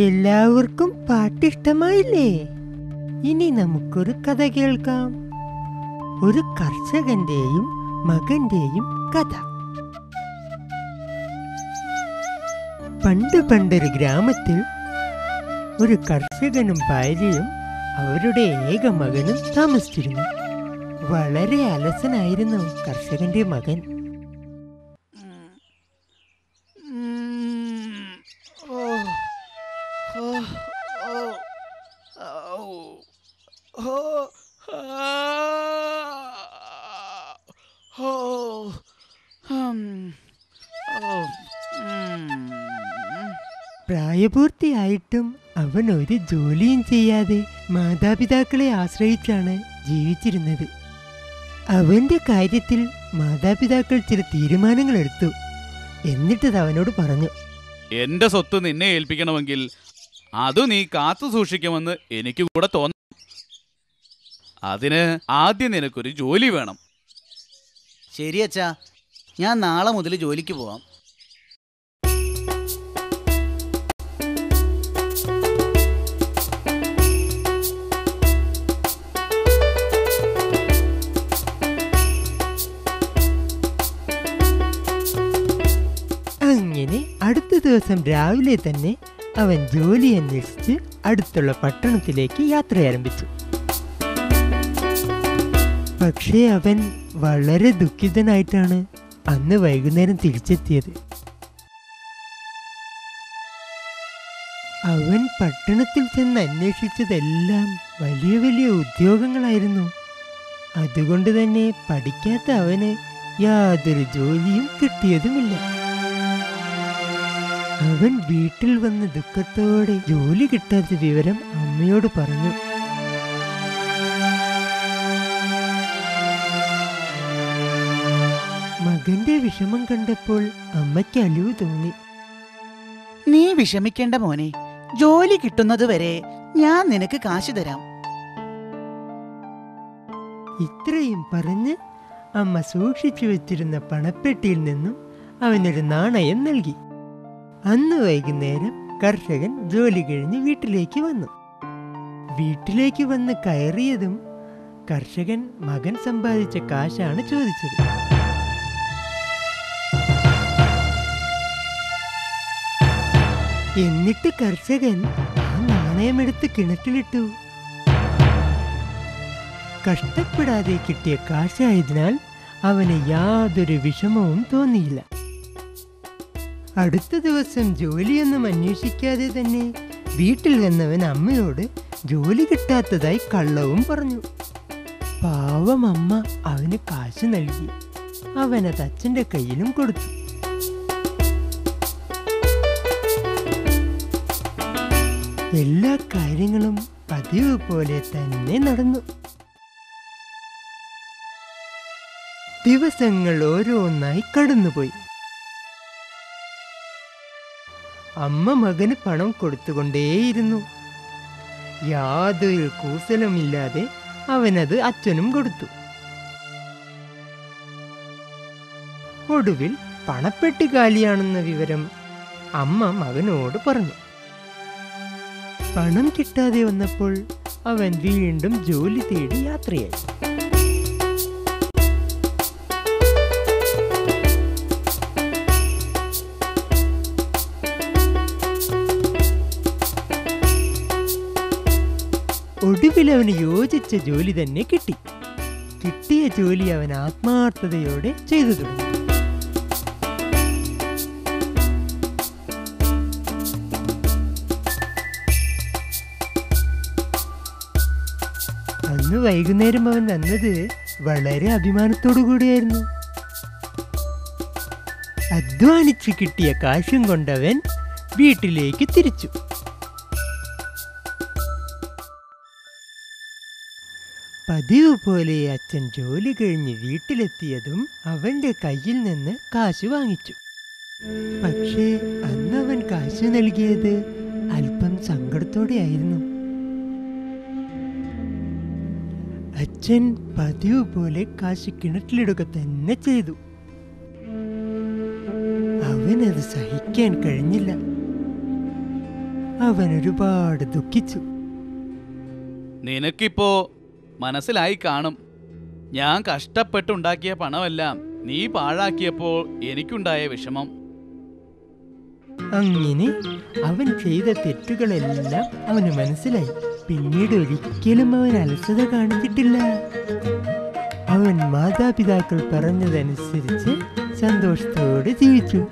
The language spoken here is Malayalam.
എല്ലാവർക്കും പാട്ടിഷ്ടമായില്ലേ? ഇനി നമുക്കൊരു കഥ കേൾക്കാം. ഒരു കർഷകന്റെയും മകന്റെയും കഥ. പണ്ടൊരു ഗ്രാമത്തിൽ ഒരു കർഷകനും ഭാര്യയും അവരുടെ ഏക മകനും താമസിച്ചിരുന്നു. വളരെ അലസനായിരുന്നു കർഷകന്റെ മകൻ. പ്രായപൂർത്തിയായിട്ടും അവൻ ഒരു ജോലിയും ചെയ്യാതെ മാതാപിതാക്കളെ ആശ്രയിച്ചാണ് ജീവിച്ചിരുന്നത്. അവന്റെ കാര്യത്തിൽ മാതാപിതാക്കൾ ചില തീരുമാനങ്ങൾ എടുത്തു. എന്നിട്ടത് അവനോട് പറഞ്ഞു, എന്റെ സ്വത്ത് നിന്നെ ഏൽപ്പിക്കണമെങ്കിൽ അത് നീ കാത്തു സൂക്ഷിക്കുമെന്ന് എനിക്ക് കൂടെ തോന്നും. അതിന് ആദ്യം നിനക്കൊരു ജോലി വേണം. ശരി അച്ഛാ, ഞാൻ നാളെ മുതൽ ജോലിക്ക് പോവാം. അങ്ങനെ അടുത്ത ദിവസം രാവിലെ തന്നെ അവൻ ജോലി അന്വേഷിച്ച് അടുത്തുള്ള പട്ടണത്തിലേക്ക് യാത്ര ആരംഭിച്ചു. പക്ഷേ അവൻ വളരെ ദുഃഖിതനായിട്ടാണ് അന്ന് വൈകുന്നേരം തിരിച്ചെത്തിയത്. അവൻ പട്ടണത്തിൽ ചെന്ന് അന്വേഷിച്ചതെല്ലാം വലിയ വലിയ ഉദ്യോഗങ്ങളായിരുന്നു. അതുകൊണ്ട് തന്നെ പഠിക്കാത്ത അവന് യാതൊരു ജോലിയും കിട്ടിയതുമില്ല. അവൻ വീട്ടിൽ വന്ന് ദുഃഖത്തോടെ ജോലി കിട്ടാത്ത വിവരം അമ്മയോട് പറഞ്ഞു. മകന്റെ വിഷമം കണ്ടപ്പോൾ അമ്മയ്ക്ക് അലിവ് തോന്നി. നീ വിഷമിക്കേണ്ട മോനെ, ജോലി കിട്ടുന്നത് വരെ ഞാൻ നിനക്ക് കാശ് തരാം. ഇത്രയും പറഞ്ഞ് അമ്മ സൂക്ഷിച്ചു വെച്ചിരുന്ന പണപ്പെട്ടിയിൽ നിന്നും അവനൊരു നാണയം നൽകി. അന്ന് വൈകുന്നേരം കർഷകൻ ജോലി കഴിഞ്ഞ് വീട്ടിലേക്ക് വന്നു. വീട്ടിലേക്ക് വന്ന് കയറിയതും കർഷകൻ മകൻ സമ്പാദിച്ച കാശാണ് ചോദിച്ചത്. എന്നിട്ട് കർഷകൻ ആ നാണയമെടുത്ത് കിണറ്റിലിട്ടു. കഷ്ടപ്പെടാതെ കിട്ടിയ കാശായതിനാൽ അവന് യാതൊരു വിഷമവും തോന്നിയില്ല. അടുത്ത ദിവസം ജോലിയൊന്നും അന്വേഷിക്കാതെ തന്നെ വീട്ടിൽ വന്നവൻ അമ്മയോട് ജോലി കിട്ടാത്തതായി കള്ളവും പറഞ്ഞു. പാവം അമ്മ അവന് കാശ് നൽകി. അവനത് അച്ഛൻ്റെ കയ്യിലും കൊടുത്തു. എല്ലാ കാര്യങ്ങളും പതിവ് പോലെ തന്നെ നടന്നു. ദിവസങ്ങൾ ഓരോന്നായി കടന്നുപോയി. അമ്മ മകന് പണം കൊടുത്തുകൊണ്ടേയിരുന്നു. യാതൊരു കൂസലമില്ലാതെ അവനത് അച്ഛനും കൊടുത്തു. ഒടുവിൽ പണപ്പെട്ടി കാലിയാണെന്ന വിവരം അമ്മ മകനോട് പറഞ്ഞു. പണം കിട്ടാതെ വന്നപ്പോൾ അവൻ വീണ്ടും ജോലി തേടി യാത്രയായി. ഒടുവിൽ അവന് യോജിച്ച ജോലി തന്നെ കിട്ടി. കിട്ടിയ ജോലി അവൻ ആത്മാർത്ഥതയോടെ ചെയ്തു തുടങ്ങി. അന്ന് വൈകുന്നേരം അവൻ വന്നത് വളരെ അഭിമാനത്തോടു കൂടിയായിരുന്നു. അധ്വാനിച്ച് കിട്ടിയ കാശും കൊണ്ടവൻ വീട്ടിലേക്ക് തിരിച്ചു. പതിവ് പോലെ അച്ഛൻ ജോലി കഴിഞ്ഞ് വീട്ടിലെത്തിയതും അവന്റെ കയ്യിൽ നിന്ന് കാശ് വാങ്ങിച്ചു. പക്ഷേ അന്നവൻ കാശ് നൽകിയത് അല്പം സങ്കടത്തോടെയായിരുന്നു. അച്ഛൻ പതിവ് പോലെ കാശ് കിണറ്റിലിടുക തന്നെ ചെയ്തു. അവനത് സഹിക്കാൻ കഴിഞ്ഞില്ല. അവൻ ഒരുപാട് ദുഃഖിച്ചു. നിനക്കിപ്പോ മനസ്സിലായി കാണും, ഞാൻ കഷ്ടപ്പെട്ടുണ്ടാക്കിയ പണമെല്ലാം നീ പാഴാക്കിയപ്പോൾ എനിക്കുണ്ടായ വിഷമം. അങ്ങനെ അവൻ ചെയ്ത തെറ്റുകളെല്ലാം അവന് മനസ്സിലായി. പിന്നീട് ഒരിക്കലും അവൻ അലസത കാണിച്ചിട്ടില്ല. അവൻ മാതാപിതാക്കൾ പറഞ്ഞതനുസരിച്ച് സന്തോഷത്തോടെ ജീവിച്ചു.